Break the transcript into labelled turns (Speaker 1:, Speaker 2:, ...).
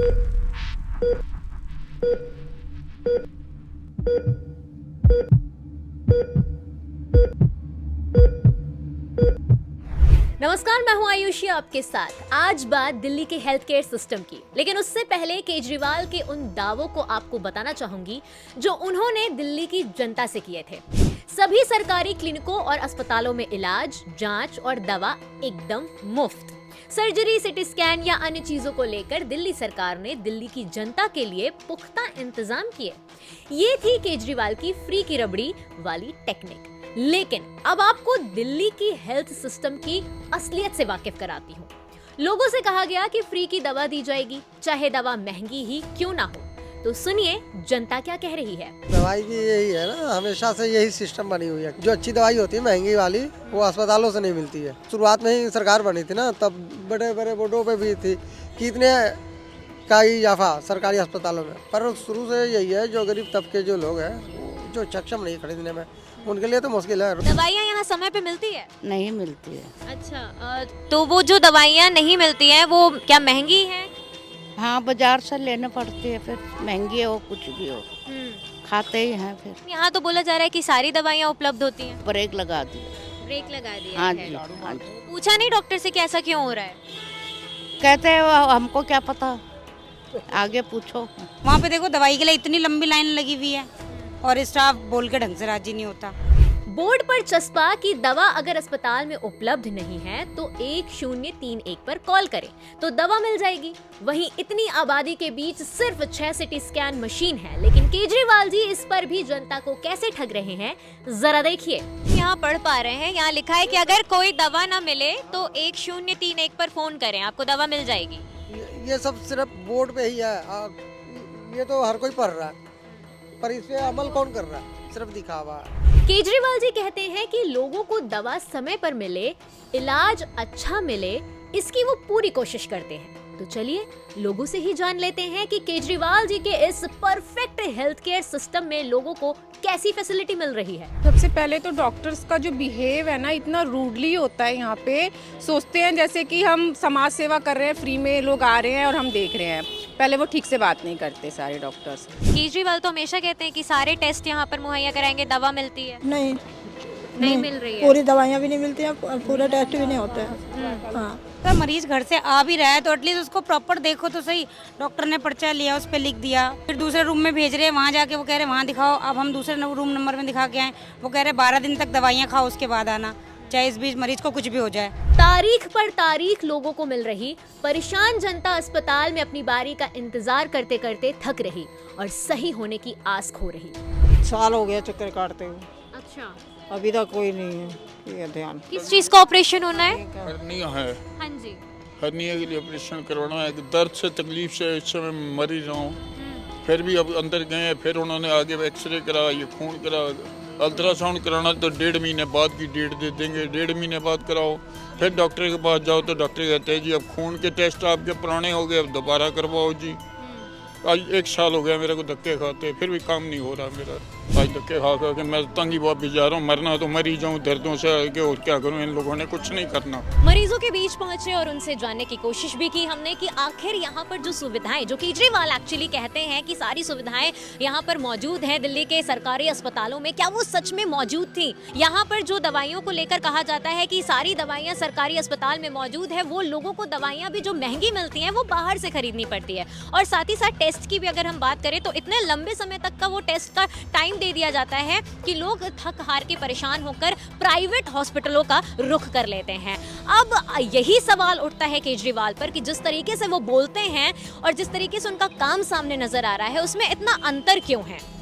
Speaker 1: नमस्कार, मैं हूं आयुषी आपके साथ। आज बात दिल्ली के हेल्थ केयर सिस्टम की, लेकिन उससे पहले केजरीवाल के उन दावों को आपको बताना चाहूंगी जो उन्होंने दिल्ली की जनता से किए थे। सभी सरकारी क्लिनिकों और अस्पतालों में इलाज, जांच और दवा एकदम मुफ्त। सर्जरी, सिटी स्कैन या अन्य चीजों को लेकर दिल्ली सरकार ने दिल्ली की जनता के लिए पुख्ता इंतजाम किए। ये थी केजरीवाल की फ्री की रबड़ी वाली टेक्निक। लेकिन अब आपको दिल्ली की हेल्थ सिस्टम की असलियत से वाकिफ कराती हूँ। लोगों से कहा गया कि फ्री की दवा दी जाएगी, चाहे दवा महंगी ही क्यों ना हो। तो सुनिए जनता क्या कह रही है।
Speaker 2: दवाई की यही है ना, हमेशा से यही सिस्टम बनी हुई है। जो अच्छी दवाई होती है महंगी वाली, वो अस्पतालों से नहीं मिलती है। शुरुआत में ही सरकार बनी थी ना, तब बड़े बड़े बोर्डों पे भी थी कि इतने का ही इजाफा सरकारी अस्पतालों में। पर शुरू से यही है, जो गरीब तबके जो लोग हैं, जो सक्षम नहीं खरीदने में, उनके लिए तो मुश्किल है।
Speaker 1: दवाइयाँ यहाँ समय पे मिलती है?
Speaker 3: नहीं मिलती है।
Speaker 1: अच्छा, तो वो जो दवाइयाँ नहीं मिलती हैं वो क्या महंगी हैं?
Speaker 3: हाँ, बाजार से लेने पड़ती है, फिर महंगी हो कुछ भी हो, खाते ही हैं। फिर
Speaker 1: यहाँ तो बोला जा रहा है कि सारी दवाइयाँ उपलब्ध होती हैं।
Speaker 3: ब्रेक लगा दिया।
Speaker 1: ब्रेक लगा दिया
Speaker 3: हाँ
Speaker 1: है।
Speaker 3: जी, हाँ जी।
Speaker 1: पूछा नहीं डॉक्टर से कि ऐसा क्यों हो रहा है?
Speaker 3: कहते हैं हमको क्या पता, आगे पूछो।
Speaker 4: वहाँ पे देखो दवाई के लिए इतनी लंबी लाइन लगी हुई है और स्टाफ बोल के ढंग से राजी नहीं होता।
Speaker 1: बोर्ड पर चस्पा कि दवा अगर अस्पताल में उपलब्ध नहीं है तो 1031 पर कॉल करें तो दवा मिल जाएगी। वहीं इतनी आबादी के बीच सिर्फ 6 सिटी स्कैन मशीन है, लेकिन केजरीवाल जी इस पर भी जनता को कैसे ठग रहे हैं जरा देखिए। यहाँ पढ़ पा रहे हैं, यहाँ लिखा है कि अगर कोई दवा न मिले तो 1031 पर फोन करें, आपको दवा मिल जाएगी।
Speaker 2: ये सब सिर्फ बोर्ड पे ही है। ये तो हर कोई पढ़ रहा है, पर इस पे अमल कौन कर रहा है? सिर्फ दिखावा है।
Speaker 1: केजरीवाल जी कहते हैं कि लोगों को दवा समय पर मिले, इलाज अच्छा मिले, इसकी वो पूरी कोशिश करते हैं। तो चलिए लोगों से ही जान लेते हैं कि केजरीवाल जी के इस परफेक्ट हेल्थ केयर सिस्टम में लोगों को कैसी फैसिलिटी मिल रही है।
Speaker 5: सबसे पहले तो डॉक्टर्स का जो बिहेव है ना, इतना रूडली होता है यहाँ पे। सोचते हैं जैसे कि हम समाज सेवा कर रहे हैं, फ्री में लोग आ रहे हैं और हम देख रहे हैं। पहले वो ठीक से बात नहीं करते सारे डॉक्टर्स।
Speaker 1: केजरीवाल तो हमेशा कहते हैं कि सारे टेस्ट यहाँ पर मुहैया कराएंगे, दवा मिलती है। नहीं मिल रही है।
Speaker 6: पूरी दवाइयाँ भी नहीं मिलती हैं, पूरा टेस्ट भी नहीं होता है। हाँ,
Speaker 4: तो मरीज घर से आ भी रहा है तो एटलीस्ट उसको प्रॉपर देखो तो सही। डॉक्टर ने पर्चा लिया, उस पर लिख दिया, फिर दूसरे रूम में भेज रहे हैं, वहाँ जाके वो कह रहे हैं वहाँ दिखाओ। अब हम दूसरे रूम नंबर में दिखा के आए, वो कह रहे 12 दिन तक दवाइयाँ खाओ, उसके बाद आना, चाहे इस बीच मरीज को कुछ भी हो जाए।
Speaker 1: तारीख पर तारीख लोगों को मिल रही, परेशान जनता अस्पताल में अपनी बारी का इंतजार करते करते थक रही और सही होने की आस खो रही।
Speaker 7: साल हो गया चक्कर काटते हुए,
Speaker 1: अच्छा,
Speaker 7: अभी तक कोई नहीं है। ये ध्यान
Speaker 1: किस चीज का ऑपरेशन होना है?
Speaker 8: हर्निया है।
Speaker 1: हाँ जी।
Speaker 8: हर्निया के लिए ऑपरेशन करवाना है। दर्द से तकलीफ से इस समय मरीज हूँ। फिर भी अब अंदर गए, फिर उन्होंने आगे एक्सरे करा, ये खून करा, अल्ट्रासाउंड कराना तो 1.5 महीने बाद की डेट दे देंगे। 1.5 महीने बाद कराओ, फिर डॉक्टर के पास जाओ तो डॉक्टर कहते हैं जी अब खून के टेस्ट आपके पुराने हो गए, अब दोबारा करवाओ जी। आज 1 साल हो गया मेरे को धक्के खाते, फिर भी काम नहीं हो रहा मेरा। आज धक्के खा खा के मैं तंगी बहुत भी जा रहा हूँ। मरना तो मर ही जाऊँ दर्दों से, आगे और क्या करूँ। इन लोगों ने कुछ नहीं करना।
Speaker 1: मरीजों के बीच पहुंचे और उनसे जानने की कोशिश भी की हमने कि आखिर यहाँ पर जो सुविधाएं, जो केजरीवाल एक्चुअली कहते हैं कि सारी सुविधाएं यहाँ पर मौजूद हैं दिल्ली के सरकारी अस्पतालों में, क्या वो सच में मौजूद थी? यहाँ पर जो दवाइयों को लेकर कहा जाता है कि सारी दवाइयाँ सरकारी अस्पताल में मौजूद है, वो लोगों को दवाइयाँ भी जो महंगी मिलती हैं वो बाहर से खरीदनी पड़ती है। और साथ ही साथ टेस्ट की भी अगर हम बात करें तो इतने लंबे समय तक का वो टेस्ट का टाइम दे दिया जाता है कि लोग थक हार के परेशान होकर प्राइवेट हॉस्पिटलों का रुख कर लेते हैं। अब यही सवाल उठता है केजरीवाल पर कि जिस तरीके से वो बोलते हैं और जिस तरीके से उनका काम सामने नजर आ रहा है, उसमें इतना अंतर क्यों है?